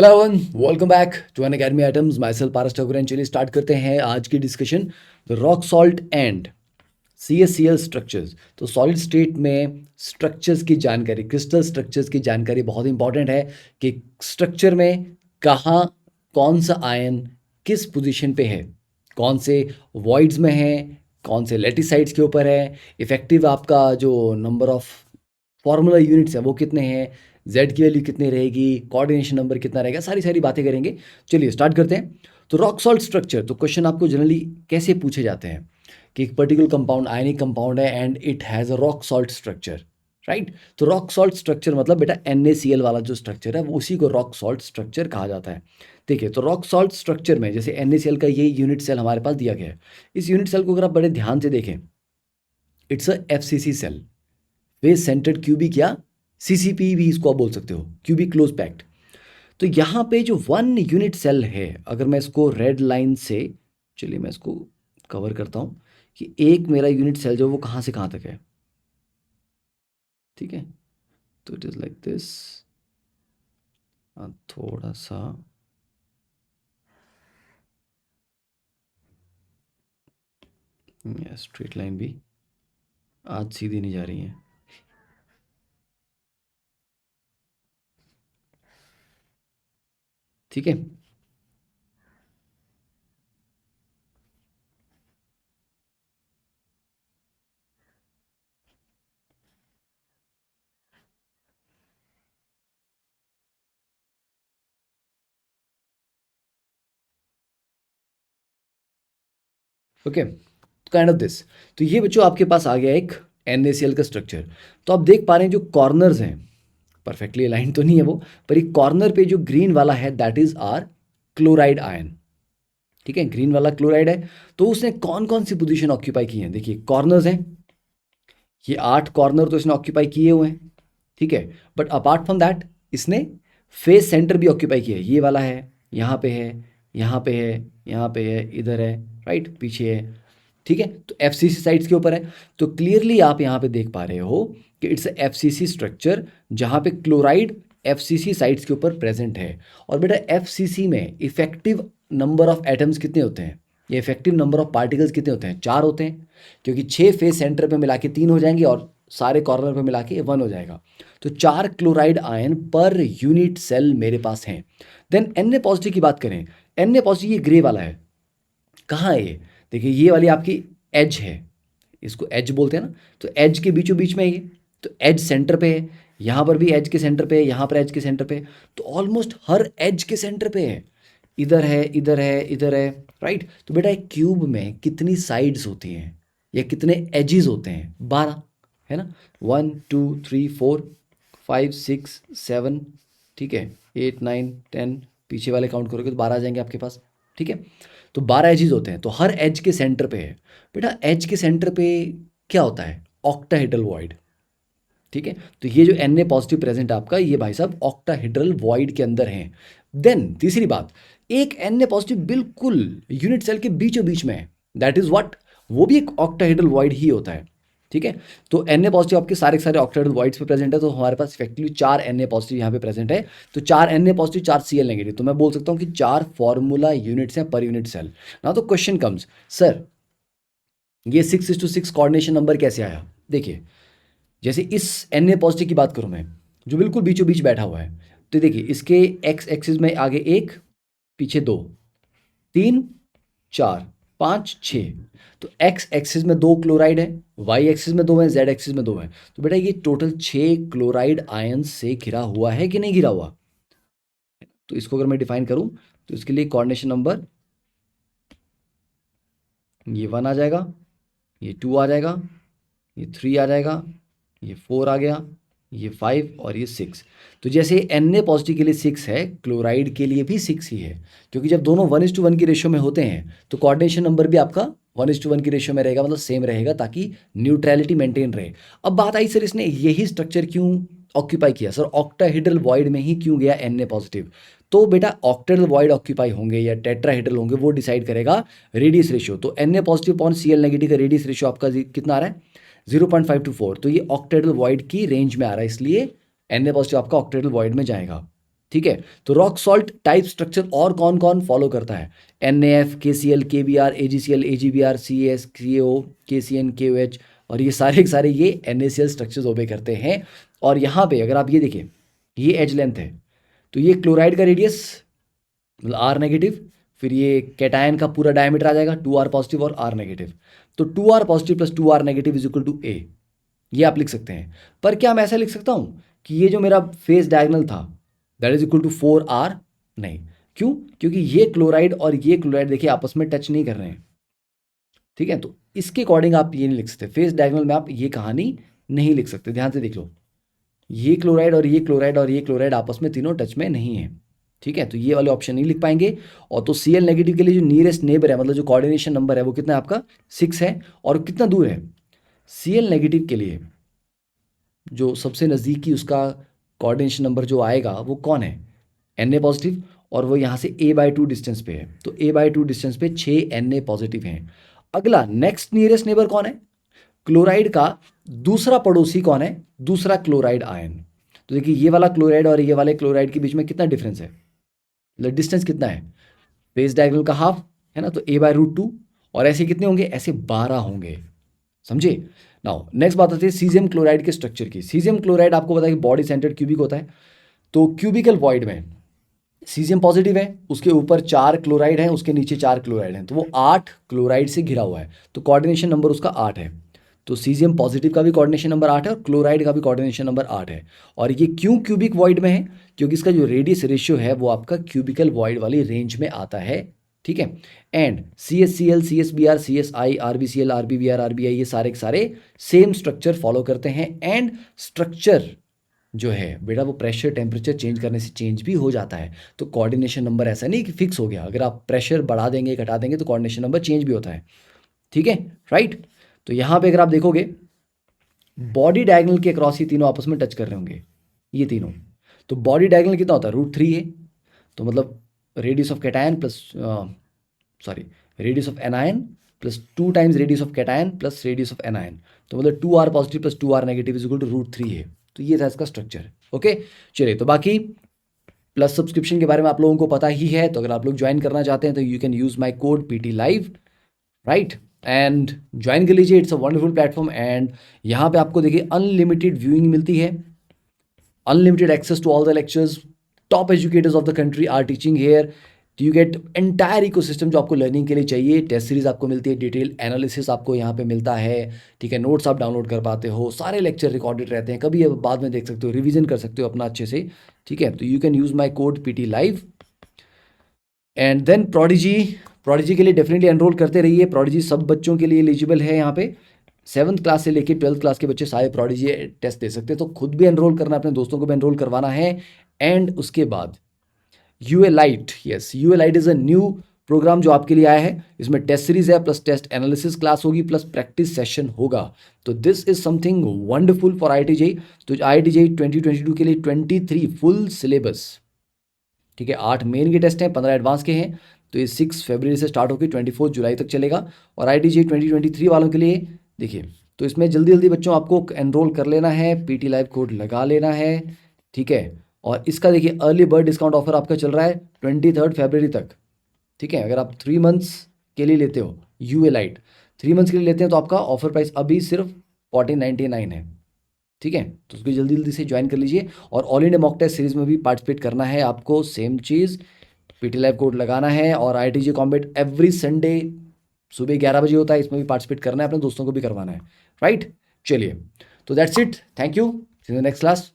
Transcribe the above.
Hello everyone, welcome back to Unacademy Atoms. Myself Paras Thakur and चलिए start करते हैं आज की discussion. The rock salt and CaCl structures. तो solid state में स्ट्रक्चर्स की जानकारी, क्रिस्टल स्ट्रक्चर्स की जानकारी बहुत इंपॉर्टेंट है कि स्ट्रक्चर में कहाँ कौन सा आयन किस पोजीशन पे है, कौन से वॉइड्स में है, कौन से लेटिसाइड्स के ऊपर है, इफेक्टिव आपका जो नंबर ऑफ फॉर्मूला यूनिट्स है वो कितने हैं, जेड की वैल्यू कितनी रहेगी, कोऑर्डिनेशन नंबर कितना रहेगा, सारी सारी बातें करेंगे। चलिए स्टार्ट करते हैं। तो रॉक सॉल्ट स्ट्रक्चर, तो क्वेश्चन आपको जनरली कैसे पूछे जाते हैं कि एक पर्टिकुलर कंपाउंड आयनिक कंपाउंड है and it has a rock salt structure, right. तो रॉक सॉल्ट स्ट्रक्चर मतलब बेटा NaCl वाला जो स्ट्रक्चर है वो उसी को रॉक सॉल्ट स्ट्रक्चर कहा जाता है। देखिए, तो रॉक सॉल्ट स्ट्रक्चर में जैसे NaCl का ये यूनिट सेल हमारे पास दिया गया है। इस यूनिट सेल को अगर आप बड़े ध्यान से देखें, it's a FCC cell, face centred cubic, या CCP भी इसको आप बोल सकते हो, क्यूबिक क्लोज पैक्ड। तो यहाँ पे जो वन यूनिट सेल है, अगर मैं इसको रेड लाइन से, चलिए मैं इसको कवर करता हूँ कि एक मेरा यूनिट सेल जो वो कहाँ से कहाँ तक है, ठीक है। तो इट इज़ लाइक दिस, थोड़ा सा स्ट्रेट लाइन भी आज सीधी नहीं जा रही है, ठीक है। Okay, kind of this. तो ये बच्चों आपके पास आ गया एक NaCl का स्ट्रक्चर। तो आप देख पा रहे हैं जो कॉर्नर्स हैं, परफेक्टली अलाइन तो नहीं है वो, पर एक कॉर्नर पे जो ग्रीन वाला है that is our chloride ion, ठीक है। ग्रीन वाला क्लोराइड है। तो उसने कौन कौन सी पोजीशन ऑक्यूपाई की है, देखिए कॉर्नर्स हैं, ये 8 कॉर्नर तो इसने ऑक्यूपाई किए हुए हैं, ठीक है। बट अपार्ट फ्रॉम दैट इसने फेस सेंटर भी ऑक्यूपाई किया है, ये वाला है, यहाँ पे है, यहाँ पे है, यहाँ पे है, इधर है, राइट, पीछे है, ठीक है। तो FCC साइड्स के ऊपर है। तो क्लियरली आप यहाँ पे देख पा रहे हो कि इट्स FCC स्ट्रक्चर, जहाँ पे क्लोराइड FCC साइड्स के ऊपर प्रेजेंट है। और बेटा FCC में इफेक्टिव नंबर ऑफ एटम्स कितने होते हैं, ये इफेक्टिव नंबर ऑफ पार्टिकल्स कितने होते हैं, 4 होते हैं, क्योंकि 6 फेस सेंटर पे मिला के 3 हो जाएंगे और सारे कॉर्नर पे मिला के 1 हो जाएगा। तो 4 chloride ion per unit cell मेरे पास हैं। देन Na पॉजिटिव की बात करें, Na पॉजिटिव ये ग्रे वाला है, कहाँ है ये, देखिए ये वाली आपकी एज है, इसको एज बोलते हैं ना। तो एज के बीचों बीच में है ये, तो एज सेंटर पे है, यहाँ पर भी एज के सेंटर पे है, यहाँ पर एज के सेंटर पे है। तो ऑलमोस्ट हर एज के सेंटर पे है, इधर है, इधर है, इधर है, राइट। तो बेटा एक क्यूब में कितनी साइड्स होती हैं या कितने एजेस होते हैं, 12, है ना। 1 2 3 4 5 6 7, ठीक है, 8 9 10, पीछे वाले काउंट करोगे तो 12 आ जाएंगे आपके पास, ठीक है। तो 12 एजेस होते हैं, तो हर एज के सेंटर पे है। बेटा एज के सेंटर पे क्या होता है, ऑक्टाहेड्रल वॉइड, ठीक है। तो ये जो Na पॉजिटिव प्रेजेंट आपका, ये भाई साहब ऑक्टाहेड्रल वॉइड के अंदर है। देन तीसरी बात, एक Na पॉजिटिव बिल्कुल यूनिट सेल के बीचों बीच में है, दैट इज व्हाट, वो भी एक ऑक्टाहेड्रल वॉइड ही होता है, ठीक है। तो Na पॉजिटिव आपके सारे के सारे ऑक्टाहेड्रल वॉइड्स पे प्रेजेंट है, तो हमारे पास इफेक्टिवली 4 Na पॉजिटिव यहाँ पे प्रेजेंट है। तो 4 Na पॉजिटिव 4 Cl नेगेटिव, तो मैं बोल सकता हूँ कि 4 फॉर्मूला यूनिट्स हैं पर यूनिट सेल ना। तो क्वेश्चन कम्स, सर ये 6:6 कोऑर्डिनेशन नंबर कैसे आया। देखिए, जैसे इस Na पॉजिटिव की बात करूं मैं, जो बिल्कुल बीचों बीच बैठा हुआ है, तो देखिए इसके एक्स एक्सिस में आगे 1, पीछे 2, 3 4 5 6, तो एक्स एक्सिस में 2 क्लोराइड है, वाई एक्सिस में 2 है, जेड एक्सिस में 2 है। तो बेटा ये टोटल 6 क्लोराइड आयन से घिरा हुआ है कि नहीं घिरा हुआ। तो इसको अगर मैं डिफाइन करूं, तो इसके लिए कोऑर्डिनेशन नंबर ये 1 आ जाएगा, ये 2 आ जाएगा, ये 3 आ जाएगा, ये 4 आ गया, ये 5 और ये 6। तो जैसे Na पॉजिटिव के लिए 6 है, क्लोराइड के लिए भी 6 ही है, क्योंकि जब दोनों 1:1 की रेशियो में होते हैं तो कोऑर्डिनेशन नंबर भी आपका 1:1 की रेशियो में रहेगा, मतलब सेम रहेगा, ताकि न्यूट्रलिटी मेंटेन रहे। अब बात आई सर इसने यही स्ट्रक्चर क्यों ऑक्यूपाई किया, सर ऑक्टाहेड्रल वॉइड में ही क्यों गया Na पॉजिटिव। तो बेटा ऑक्टाहेड्रल वॉइड ऑक्यूपाई होंगे या टेट्राहेड्रल होंगे वो डिसाइड करेगा रेडियस रेशियो। तो Na positive upon Cl negative का रेडियस रेशियो आपका कितना आ रहा है, 0.524। तो ये ऑक्टेडल वॉइड की रेंज में आ रहा है, इसलिए Na पॉजिटिव आपका ऑक्टेडल वॉइड में जाएगा। ठीक है। तो रॉक सॉल्ट टाइप स्ट्रक्चर और कौन कौन फॉलो करता है? NaF, KCl, KBr, AgCl, AgBr, CaS, CaO, KCN, KOH, और ये सारे के सारे ये NaCl स्ट्रक्चर्स ओबे करते हैं। और यहाँ पे अगर आप ये देखिए, ये एज लेंथ है, तो ये क्लोराइड का रेडियस मतलब R नेगेटिव, फिर ये कैटायन का पूरा डायमीटर आ जाएगा 2R पॉजिटिव और R नेगेटिव। तो 2R positive plus 2R negative is equal to A, ये आप लिख सकते हैं। पर क्या मैं ऐसा लिख सकता हूँ कि ये जो मेरा फेस डायगोनल था that is equal to 4R? नहीं। क्यों? क्योंकि ये क्लोराइड और ये क्लोराइड देखिए आपस में टच नहीं कर रहे हैं, ठीक है। तो इसके अकॉर्डिंग आप ये नहीं लिख सकते, फेस डायगोनल में आप ये कहानी नहीं लिख सकते। ध्यान से देख लो, ये क्लोराइड और ये क्लोराइड और ये क्लोराइड आपस में तीनों टच में नहीं है, ठीक है। तो ये वाले ऑप्शन नहीं लिख पाएंगे। और तो Cl नेगेटिव के लिए जो नियरेस्ट नेबर है, मतलब जो कोऑर्डिनेशन नंबर है, वो कितना है आपका? 6 है। और कितना दूर है Cl नेगेटिव के लिए? जो सबसे नज़दीकी उसका कोऑर्डिनेशन नंबर जो आएगा वो कौन है? Na पॉजिटिव, और वो यहाँ से A/2 डिस्टेंस पे है। तो A/2 डिस्टेंस पे 6 Na पॉजिटिव हैं। अगला नेक्स्ट नियरेस्ट नेबर कौन है? क्लोराइड का दूसरा पड़ोसी कौन है? दूसरा क्लोराइड आयन। तो देखिए ये वाला क्लोराइड और ये वाले क्लोराइड के बीच में कितना डिफरेंस है, मतलब डिस्टेंस कितना है? फेस डायगोनल का हाफ है ना, तो A/√2। और ऐसे कितने होंगे? ऐसे 12 होंगे, समझे। नाउ नेक्स्ट बात आती है सीजियम क्लोराइड के स्ट्रक्चर की। सीजियम क्लोराइड आपको पता है कि बॉडी सेंटर्ड क्यूबिक होता है। तो क्यूबिकल वॉइड में सीजियम पॉजिटिव है, उसके ऊपर 4 क्लोराइड हैं, उसके नीचे 4 क्लोराइड हैं, तो वो 8 क्लोराइड से घिरा हुआ है। तो कोऑर्डिनेशन नंबर उसका 8 है। तो सीजियम पॉजिटिव का भी कोऑर्डिनेशन नंबर 8 है और क्लोराइड का भी कोऑर्डिनेशन नंबर 8 है। और ये क्यों क्यूबिक वॉइड में है? क्योंकि इसका जो रेडियस रेशियो है वो आपका क्यूबिकल वॉइड वाली रेंज में आता है, ठीक है। And CsCl, CsBr, CsI, RbCl, RbbR, RBI, ये सारे के सारे सेम स्ट्रक्चर फॉलो करते हैं। एंड स्ट्रक्चर जो है बेटा वो प्रेशर टेम्परेचर चेंज करने से चेंज भी हो जाता है। तो कोऑर्डिनेशन नंबर ऐसा नहीं कि फिक्स हो गया, अगर आप प्रेशर बढ़ा देंगे घटा देंगे तो कोऑर्डिनेशन नंबर चेंज भी होता है, ठीक है, राइट। तो यहाँ पे अगर आप देखोगे बॉडी डायगोनल के अक्रॉस ये तीनों आपस में टच कर रहे होंगे, ये तीनों। तो बॉडी डायगोनल कितना होता है? √3 है। तो मतलब radius of cation plus radius of anion plus 2 times radius of cation plus radius of anion. तो मतलब 2R positive plus 2R negative is equal to √3 है। तो ये था इसका स्ट्रक्चर, ओके। चलिए, तो बाकी प्लस सब्सक्रिप्शन के बारे में आप लोगों को पता ही है। तो अगर आप लोग ज्वाइन करना चाहते हैं तो you can use my code PT Live, right, and join कर लीजिए। It's a wonderful platform. And यहाँ पे आपको देखिए अनलिमिटेड व्यूइंग मिलती है, unlimited access to all the lectures, top educators of the country are teaching here. You get entire ecosystem जो आपको लर्निंग के लिए चाहिए। टेस्ट सीरीज आपको मिलती है, डिटेल एनालिसिस आपको यहाँ पे मिलता है, ठीक है। नोट्स आप डाउनलोड कर पाते हो, सारे लेक्चर रिकॉर्डेड रहते हैं, कभी बाद में देख सकते हो, रिवीजन कर सकते हो अपना अच्छे से, ठीक है। तो you can use my code PT Live। And then Prodigy के लिए डेफिनेटली एनरोल करते रहिए। प्रोडिजी सब बच्चों के लिए एलिजिबल है। यहाँ पे 7th क्लास से लेके 12th क्लास के बच्चे सारे प्रोडिजी टेस्ट दे सकते हैं। तो खुद भी एनरोल करना, अपने दोस्तों को भी एनरोल करवाना है। एंड उसके बाद UA Lite, yes, UA Lite is a new programme जो आपके लिए आया है। इसमें टेस्ट सीरीज है, प्लस टेस्ट एनालिसिस क्लास होगी, प्लस प्रैक्टिस सेशन होगा। तो this is something wonderful for IIT JEE। तो IIT JEE 2022 के लिए 23 फुल सिलेबस, ठीक है। 8 मेन के टेस्ट हैं, 15 एडवांस के हैं। तो ये 6 फरवरी से स्टार्ट होकर 24 जुलाई तक चलेगा। और IIT JEE 2023 वालों के लिए देखिए, तो इसमें जल्दी जल्दी बच्चों आपको एनरोल कर लेना है, PT Live कोड लगा लेना है, ठीक है। और इसका देखिए अर्ली बर्ड डिस्काउंट ऑफर आपका चल रहा है 23 फरवरी तक, ठीक है। अगर आप 3 मंथ्स के लिए लेते हो UA Lite, 3 मंथ्स के लिए लेते हैं तो आपका ऑफर प्राइस अभी सिर्फ 1499 है, ठीक है। तो उसको जल्दी जल्दी से ज्वाइन कर लीजिए। और all India mock test series में भी पार्टिसिपेट करना है आपको, सेम चीज़, PT Live कोड लगाना है। और IIT JEE combat every Sunday सुबह 11 बजे होता है, इसमें भी पार्टिसिपेट करना है, अपने दोस्तों को भी करवाना है, राइट। चलिए, तो that's it, thank you, see you in the next class.